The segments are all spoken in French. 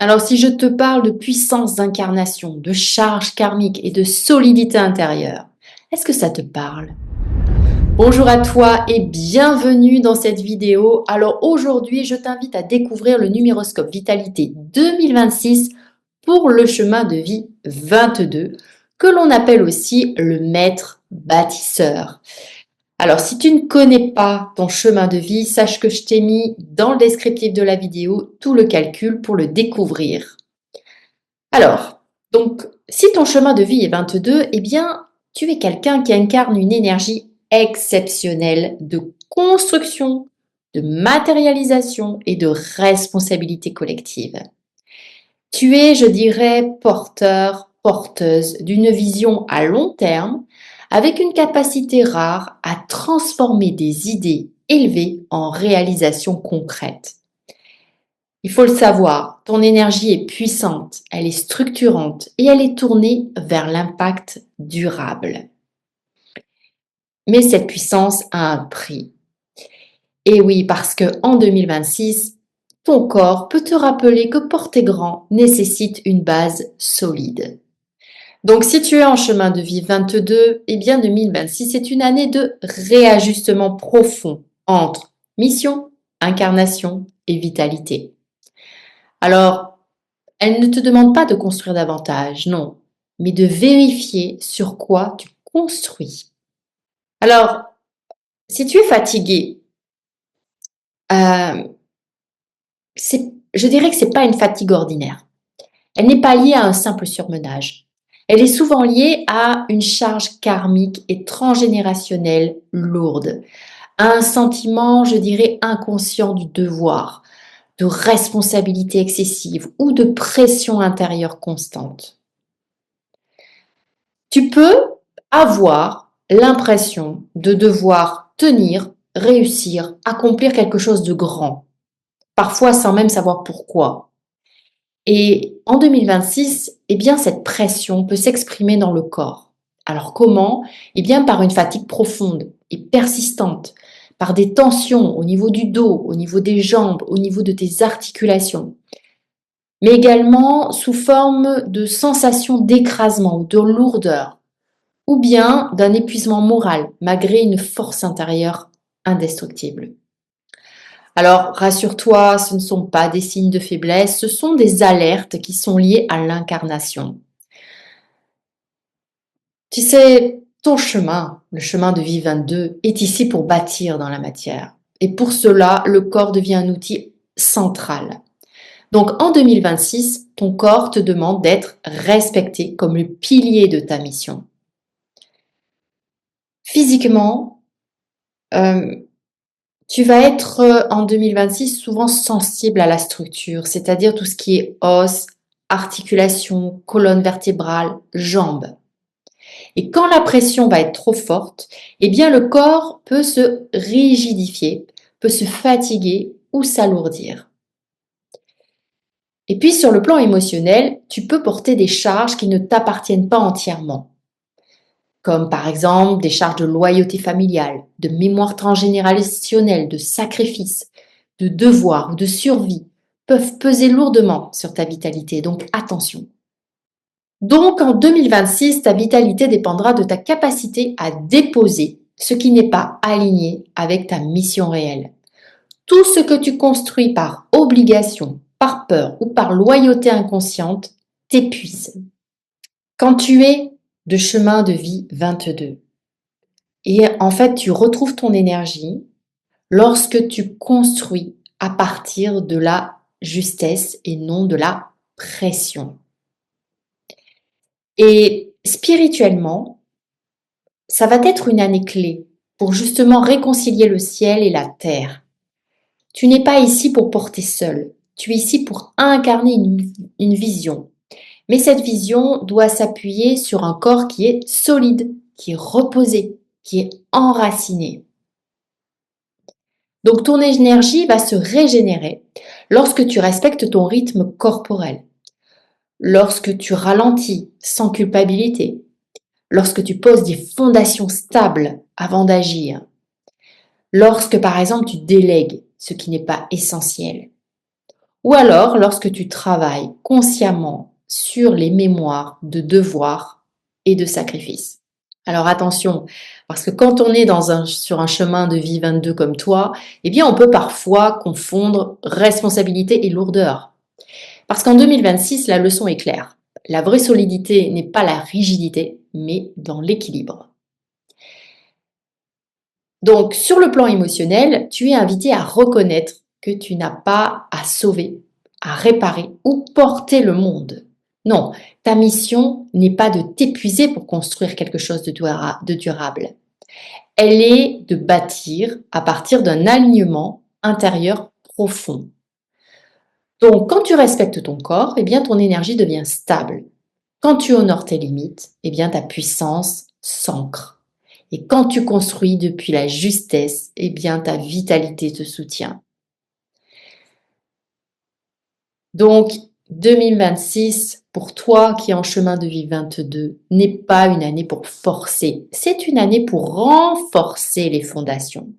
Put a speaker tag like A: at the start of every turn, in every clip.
A: Alors, si je te parle de puissance d'incarnation, de charge karmique et de solidité intérieure, est-ce que ça te parle? Bonjour à toi et bienvenue dans cette vidéo. Alors aujourd'hui, je t'invite à découvrir le numéroscope Vitalité 2026 pour le chemin de vie 22, que l'on appelle aussi le maître bâtisseur. Alors, si tu ne connais pas ton chemin de vie, sache que je t'ai mis dans le descriptif de la vidéo tout le calcul pour le découvrir. Alors, donc, si ton chemin de vie est 22, eh bien, tu es quelqu'un qui incarne une énergie exceptionnelle de construction, de matérialisation et de responsabilité collective. Tu es, je dirais, porteur, porteuse d'une vision à long terme avec une capacité rare à transformer des idées élevées en réalisations concrètes. Il faut le savoir, ton énergie est puissante, elle est structurante et elle est tournée vers l'impact durable. Mais cette puissance a un prix. Et oui, parce que en 2026, ton corps peut te rappeler que porter grand nécessite une base solide. Donc si tu es en chemin de vie 22, eh bien 2026 est une année de réajustement profond entre mission, incarnation et vitalité. Alors, elle ne te demande pas de construire davantage, non, mais de vérifier sur quoi tu construis. Alors, si tu es fatigué, euh, je dirais que ce n'est pas une fatigue ordinaire. Elle n'est pas liée à un simple surmenage. Elle est souvent liée à une charge karmique et transgénérationnelle lourde, à un sentiment, je dirais, inconscient du devoir, de responsabilité excessive ou de pression intérieure constante. Tu peux avoir l'impression de devoir tenir, réussir, accomplir quelque chose de grand, parfois sans même savoir pourquoi. Et en 2026, eh bien, cette pression peut s'exprimer dans le corps. Alors comment? Eh bien, par une fatigue profonde et persistante, par des tensions au niveau du dos, au niveau des jambes, au niveau de tes articulations, mais également sous forme de sensation d'écrasement ou de lourdeur, ou bien d'un épuisement moral, malgré une force intérieure indestructible. Alors, rassure-toi, ce ne sont pas des signes de faiblesse, ce sont des alertes qui sont liées à l'incarnation. Tu sais, ton chemin, le chemin de vie 22, est ici pour bâtir dans la matière. Et pour cela, le corps devient un outil central. Donc, en 2026, ton corps te demande d'être respecté comme le pilier de ta mission. Physiquement, euh, tu vas être en 2026 souvent sensible à la structure, c'est-à-dire tout ce qui est os, articulation, colonne vertébrale, jambes. Et quand la pression va être trop forte, eh bien le corps peut se rigidifier, peut se fatiguer ou s'alourdir. Et puis sur le plan émotionnel, tu peux porter des charges qui ne t'appartiennent pas entièrement, comme par exemple des charges de loyauté familiale, de mémoire transgénérationnelle, de sacrifice, de devoir ou de survie, peuvent peser lourdement sur ta vitalité, donc attention. Donc en 2026, ta vitalité dépendra de ta capacité à déposer ce qui n'est pas aligné avec ta mission réelle. Tout ce que tu construis par obligation, par peur ou par loyauté inconsciente t'épuise. Quand tu es de chemin de vie 22, et en fait tu retrouves ton énergie lorsque tu construis à partir de la justesse et non de la pression. Et spirituellement, ça va être une année clé pour justement réconcilier le ciel et la terre. Tu n'es pas ici pour porter seul, tu es ici pour incarner une vision. Mais cette vision doit s'appuyer sur un corps qui est solide, qui est reposé, qui est enraciné. Donc ton énergie va se régénérer lorsque tu respectes ton rythme corporel, lorsque tu ralentis sans culpabilité, lorsque tu poses des fondations stables avant d'agir, lorsque par exemple tu délègues ce qui n'est pas essentiel, ou alors lorsque tu travailles consciemment sur les mémoires de devoirs et de sacrifices. Alors attention, parce que quand on est sur un chemin de vie 22 comme toi, eh bien on peut parfois confondre responsabilité et lourdeur. Parce qu'en 2026, la leçon est claire. La vraie solidité n'est pas la rigidité, mais dans l'équilibre. Donc, sur le plan émotionnel, tu es invité à reconnaître que tu n'as pas à sauver, à réparer ou porter le monde. Non, ta mission n'est pas de t'épuiser pour construire quelque chose de durable. Elle est de bâtir à partir d'un alignement intérieur profond. Donc, quand tu respectes ton corps, eh bien, ton énergie devient stable. Quand tu honores tes limites, eh bien, ta puissance s'ancre. Et quand tu construis depuis la justesse, eh bien, ta vitalité te soutient. Donc, 2026, pour toi qui es en chemin de vie 22, n'est pas une année pour forcer, c'est une année pour renforcer les fondations.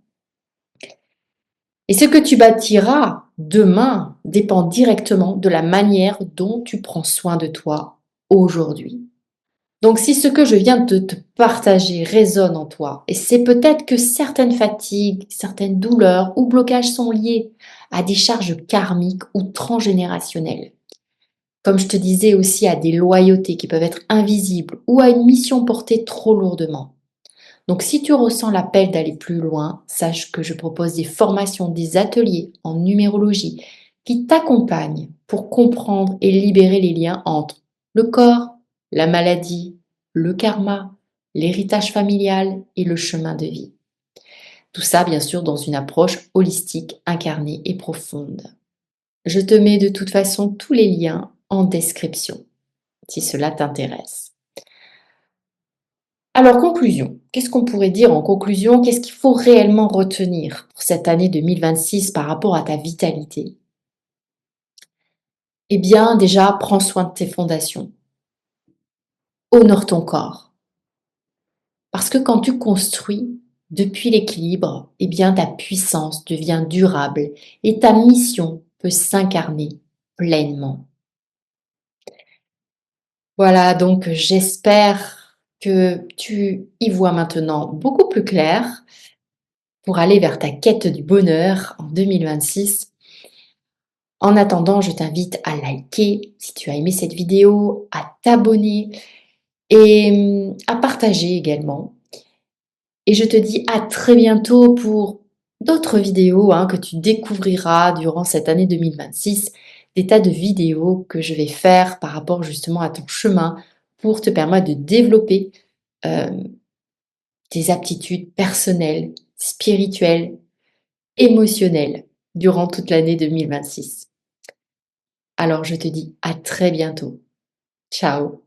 A: Et ce que tu bâtiras demain dépend directement de la manière dont tu prends soin de toi aujourd'hui. Donc si ce que je viens de te partager résonne en toi, et c'est peut-être que certaines fatigues, certaines douleurs ou blocages sont liés à des charges karmiques ou transgénérationnelles. Comme je te disais aussi à des loyautés qui peuvent être invisibles ou à une mission portée trop lourdement. Donc si tu ressens l'appel d'aller plus loin, sache que je propose des formations, des ateliers en numérologie qui t'accompagnent pour comprendre et libérer les liens entre le corps, la maladie, le karma, l'héritage familial et le chemin de vie. Tout ça, bien sûr, dans une approche holistique, incarnée et profonde. Je te mets de toute façon tous les liens en description, si cela t'intéresse. Alors, conclusion. Qu'est-ce qu'on pourrait dire en conclusion? Qu'est-ce qu'il faut réellement retenir pour cette année 2026 par rapport à ta vitalité? Eh bien, déjà, prends soin de tes fondations. Honore ton corps. Parce que quand tu construis depuis l'équilibre, eh bien, ta puissance devient durable et ta mission peut s'incarner pleinement. Voilà, donc j'espère que tu y vois maintenant beaucoup plus clair pour aller vers ta quête du bonheur en 2026. En attendant, je t'invite à liker si tu as aimé cette vidéo, à t'abonner et à partager également. Et je te dis à très bientôt pour d'autres vidéos que tu découvriras durant cette année 2026, des tas de vidéos que je vais faire par rapport justement à ton chemin pour te permettre de développer euh, tes aptitudes personnelles, spirituelles, émotionnelles durant toute l'année 2026. Alors je te dis à très bientôt. Ciao